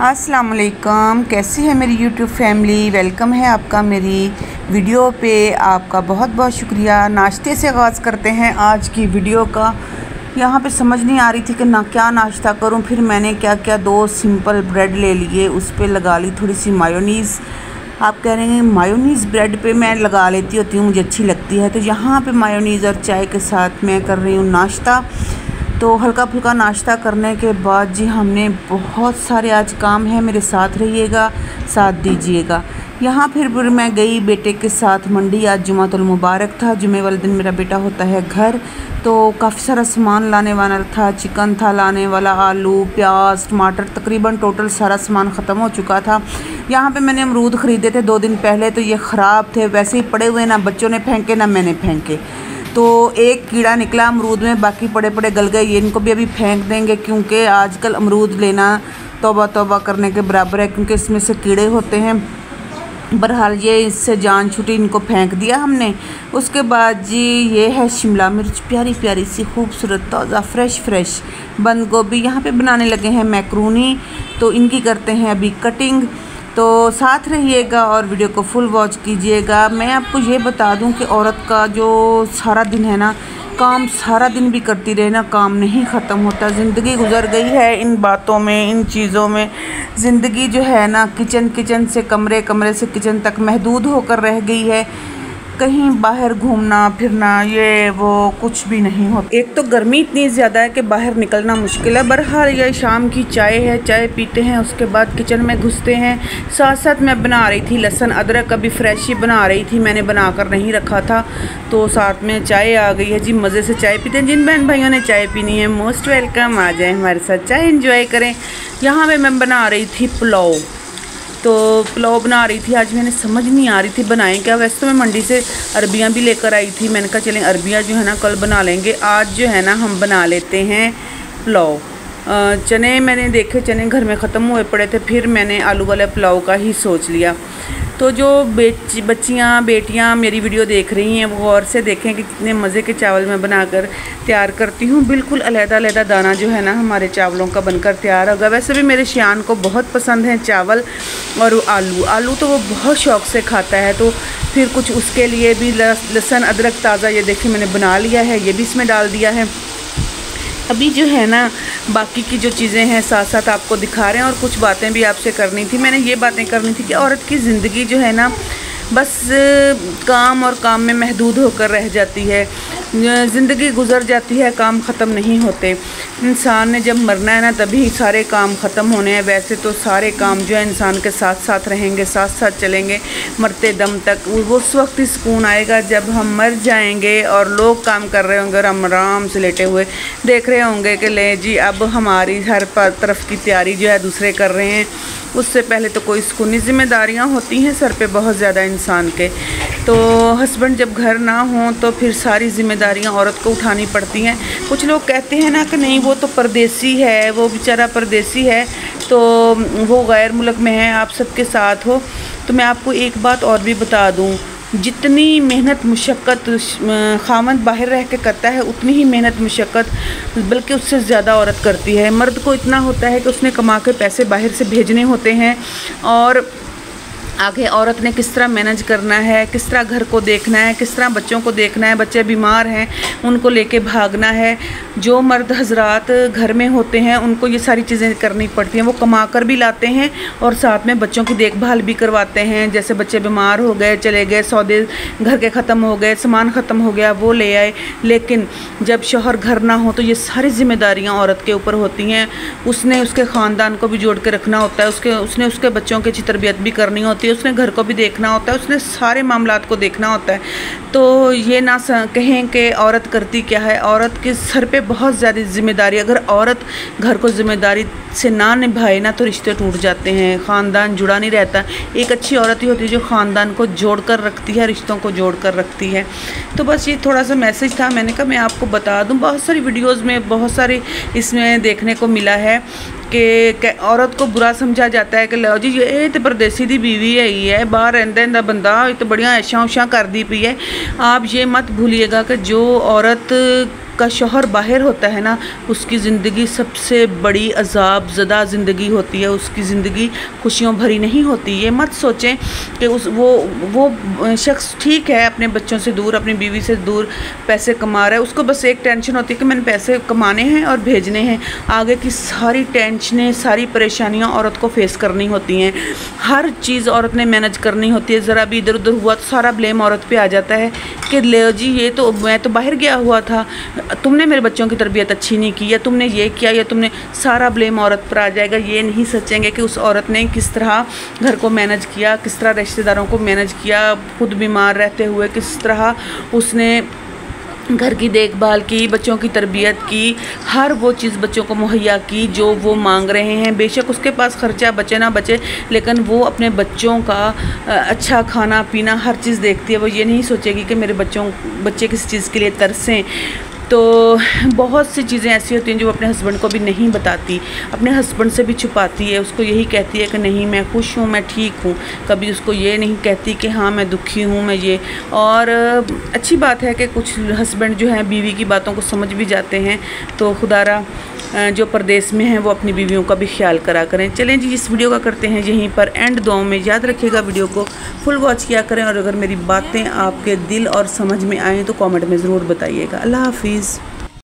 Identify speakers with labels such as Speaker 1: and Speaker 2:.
Speaker 1: अस्सलाम वालेकुम, कैसी है मेरी यूट्यूब फैमिली। वेलकम है आपका मेरी वीडियो पे। आपका बहुत बहुत शुक्रिया। नाश्ते से आगाज़ करते हैं आज की वीडियो का। यहाँ पे समझ नहीं आ रही थी कि ना क्या नाश्ता करूँ। फिर मैंने क्या किया, 2 सिंपल ब्रेड ले लिए, उस पर लगा ली थोड़ी सी मायोनीज़। आप कह रहे हैं मायोनीज़ ब्रेड पे मैं लगा लेती होती हूँ, मुझे अच्छी लगती है। तो यहाँ पे मायोनीज़ और चाय के साथ मैं कर रही हूँ नाश्ता। तो हल्का फुल्का नाश्ता करने के बाद जी हमने बहुत सारे आज काम है, मेरे साथ रहिएगा, साथ दीजिएगा। यहाँ फिर मैं गई बेटे के साथ मंडी। आज जुमातुल मुबारक था, जुमे वाले दिन मेरा बेटा होता है घर। तो काफ़ी सारा सामान लाने वाला था, चिकन था लाने वाला, आलू प्याज टमाटर, तकरीबन टोटल सारा सामान ख़त्म हो चुका था। यहाँ पे मैंने अमरूद ख़रीदे थे 2 दिन पहले, तो ये ख़राब थे, वैसे ही पड़े हुए, ना बच्चों ने फेंके ना मैंने फेंके। तो एक कीड़ा निकला अमरूद में, बाकी पड़े पड़े गल गए। ये इनको भी अभी फेंक देंगे, क्योंकि आजकल अमरूद लेना तौबा तौबा करने के बराबर है, क्योंकि इसमें से कीड़े होते हैं। बहरहाल ये इससे जान छूटी, इनको फेंक दिया हमने। उसके बाद जी ये है शिमला मिर्च, प्यारी प्यारी सी खूबसूरत ताज़ा फ्रेश बंद गोभी। यहाँ पे बनाने लगे हैं मैक्रोनी, तो इनकी करते हैं अभी कटिंग। तो साथ रहिएगा और वीडियो को फुल वॉच कीजिएगा। मैं आपको ये बता दूं कि औरत का जो सारा दिन है ना, काम सारा दिन भी करती रहे ना, काम नहीं ख़त्म होता। ज़िंदगी गुजर गई है इन बातों में, इन चीज़ों में। ज़िंदगी जो है ना, किचन से कमरे से किचन तक महदूद होकर रह गई है। कहीं बाहर घूमना फिरना ये वो कुछ भी नहीं होता। एक तो गर्मी इतनी ज़्यादा है कि बाहर निकलना मुश्किल है। बहरहाल ये शाम की चाय है, चाय पीते हैं, उसके बाद किचन में घुसते हैं। साथ साथ मैं बना रही थी लहसुन अदरक, अभी फ्रेश ही बना रही थी, मैंने बना कर नहीं रखा था। तो साथ में चाय आ गई है जी, मज़े से चाय पीते हैं। जिन बहन भाइयों ने चाय पीनी है मोस्ट वेलकम, आ जाए हमारे साथ, चाय इंजॉय करें। यहाँ पर मैं बना रही थी पुलाव। तो पुलाव बना रही थी आज, मैंने समझ नहीं आ रही थी बनाएं क्या। वैसे तो मैं मंडी से अरबियाँ भी लेकर आई थी, मैंने कहा चलें अरबियाँ जो है ना कल बना लेंगे, आज जो है ना हम बना लेते हैं पुलाव। चने मैंने देखे, चने घर में ख़त्म हुए पड़े थे, फिर मैंने आलू वाले पुलाव का ही सोच लिया। तो जो बच्चियाँ बेटियाँ मेरी वीडियो देख रही हैं वो गौर से देखें कि कितने मज़े के चावल मैं बनाकर तैयार करती हूँ। बिल्कुल अलग-अलग दाना जो है ना हमारे चावलों का बनकर तैयार होगा। वैसे भी मेरे शियान को बहुत पसंद है चावल और आलू तो वो बहुत शौक़ से खाता है। तो फिर कुछ उसके लिए भी लहसुन अदरक ताज़ा ये देखिए मैंने बना लिया है, ये भी इसमें डाल दिया है। अभी जो है ना बाकी की जो चीज़ें हैं साथ साथ आपको दिखा रहे हैं, और कुछ बातें भी आपसे करनी थी। मैंने ये बातें करनी थी कि औरत की ज़िंदगी जो है ना बस काम और काम में महदूद होकर रह जाती है। ज़िंदगी गुजर जाती है, काम ख़त्म नहीं होते। इंसान ने जब मरना है ना तभी सारे काम ख़त्म होने हैं। वैसे तो सारे काम जो है इंसान के साथ साथ रहेंगे, साथ साथ चलेंगे मरते दम तक। वो उस वक्त ही सुकून आएगा जब हम मर जाएंगे और लोग काम कर रहे होंगे और हम आराम से लेटे हुए देख रहे होंगे कि ले जी अब हमारी हर तरफ की तैयारी जो है दूसरे कर रहे हैं। उससे पहले तो कोई सुकूनी ज़िम्मेदारियाँ होती हैं सर पे बहुत ज़्यादा इंसान के। तो हस्बैंड जब घर ना हो तो फिर सारी ज़िम्मेदारियाँ औरत को उठानी पड़ती हैं। कुछ लोग कहते हैं ना कि नहीं वो तो परदेसी है, वो बेचारा परदेसी है, तो वो गैर मुल्क में है, आप सबके साथ हो। तो मैं आपको एक बात और भी बता दूँ, जितनी मेहनत मुशक्क़त ख़ावंद बाहर रह के करता है उतनी ही मेहनत मुशक्क़त बल्कि उससे ज़्यादा औरत करती है। मर्द को इतना होता है कि उसने कमा के पैसे बाहर से भेजने होते हैं, और आगे औरत ने किस तरह मैनेज करना है, किस तरह घर को देखना है, किस तरह बच्चों को देखना है। बच्चे बीमार हैं उनको लेके भागना है। जो मर्द हजरात घर में होते हैं उनको ये सारी चीज़ें करनी पड़ती हैं। वो कमा कर भी लाते हैं और साथ में बच्चों की देखभाल भी करवाते हैं। जैसे बच्चे बीमार हो गए, चले गए, सौदे घर के ख़त्म हो गए, सामान ख़त्म हो गया, वो ले आए। लेकिन जब शौहर घर ना हो तो ये सारी जिम्मेदारियाँ औरत के ऊपर होती हैं। उसने उसके ख़ानदान को भी जोड़ के रखना होता है, उसने उसके बच्चों की अच्छी तरबियत भी करनी होती है, उसने घर को भी देखना होता है, उसने सारे मामलात को देखना होता है। तो ये ना कहें कि औरत करती क्या है, औरत के सर पे बहुत ज़्यादा ज़िम्मेदारी। अगर औरत घर को ज़िम्मेदारी से ना निभाए ना तो रिश्ते टूट जाते हैं, ख़ानदान जुड़ा नहीं रहता। एक अच्छी औरत ही होती है जो ख़ानदान को जोड़ कर रखती है, रिश्तों को जोड़ कर रखती है। तो बस ये थोड़ा सा मैसेज था, मैंने कहा मैं आपको बता दूँ। बहुत सारी वीडियोज़ में बहुत सारी इसमें देखने को मिला है कि औरत को बुरा समझा जाता है कि लो जी ये तो परदेसी दी बीवी है बाहर रहता बंदा, ये तो बड़ियाँ ऐशा उशा कर दी पई है। आप ये मत भूलिएगा कि जो औरत जिसका शौहर बाहर होता है ना, उसकी ज़िंदगी सबसे बड़ी अजाब ज़दा ज़िंदगी होती है, उसकी ज़िंदगी खुशियों भरी नहीं होती। ये मत सोचें कि वो शख्स ठीक है, अपने बच्चों से दूर, अपनी बीवी से दूर पैसे कमा रहा है, उसको बस एक टेंशन होती है कि मैंने पैसे कमाने हैं और भेजने हैं। आगे की सारी टेंशनें, सारी परेशानियां औरत को फेस करनी होती हैं, हर चीज़ औरत ने मैनेज करनी होती है। ज़रा भी इधर उधर हुआ तो सारा ब्लेम औरत पे आ जाता है कि ले जी, ये तो मैं तो बाहर गया हुआ था, तुमने मेरे बच्चों की तरबियत अच्छी नहीं की, या तुमने ये किया, या तुमने, सारा ब्लेम औरत पर आ जाएगा। ये नहीं सोचेंगे कि उस औरत ने किस तरह घर को मैनेज किया, किस तरह रिश्तेदारों को मैनेज किया, खुद बीमार रहते हुए किस तरह उसने घर की देखभाल की, बच्चों की तरबियत की, हर वो चीज़ बच्चों को मुहैया की जो वो मांग रहे हैं। बेशक उसके पास खर्चा बचे ना बचे, लेकिन वो अपने बच्चों का अच्छा खाना पीना हर चीज़ देखती है। वो ये नहीं सोचेगी कि मेरे बच्चे किस चीज़ के लिए तरसें। तो बहुत सी चीज़ें ऐसी होती हैं जो वो अपने हस्बैंड को भी नहीं बताती, अपने हस्बैंड से भी छुपाती है। उसको यही कहती है कि नहीं मैं खुश हूँ, मैं ठीक हूँ, कभी उसको ये नहीं कहती कि हाँ मैं दुखी हूँ, मैं ये। और अच्छी बात है कि कुछ हस्बैंड जो हैं बीवी की बातों को समझ भी जाते हैं, तो खुदारा जो परदेश में हैं वो अपनी बीवियों का भी ख्याल करा करें। चलें जी, इस वीडियो का करते हैं यहीं पर एंड। दुआओं में याद रखिएगा, वीडियो को फुल वॉच किया करें, और अगर मेरी बातें आपके दिल और समझ में आएँ तो कमेंट में ज़रूर बताइएगा। अल्लाह हाफिज़।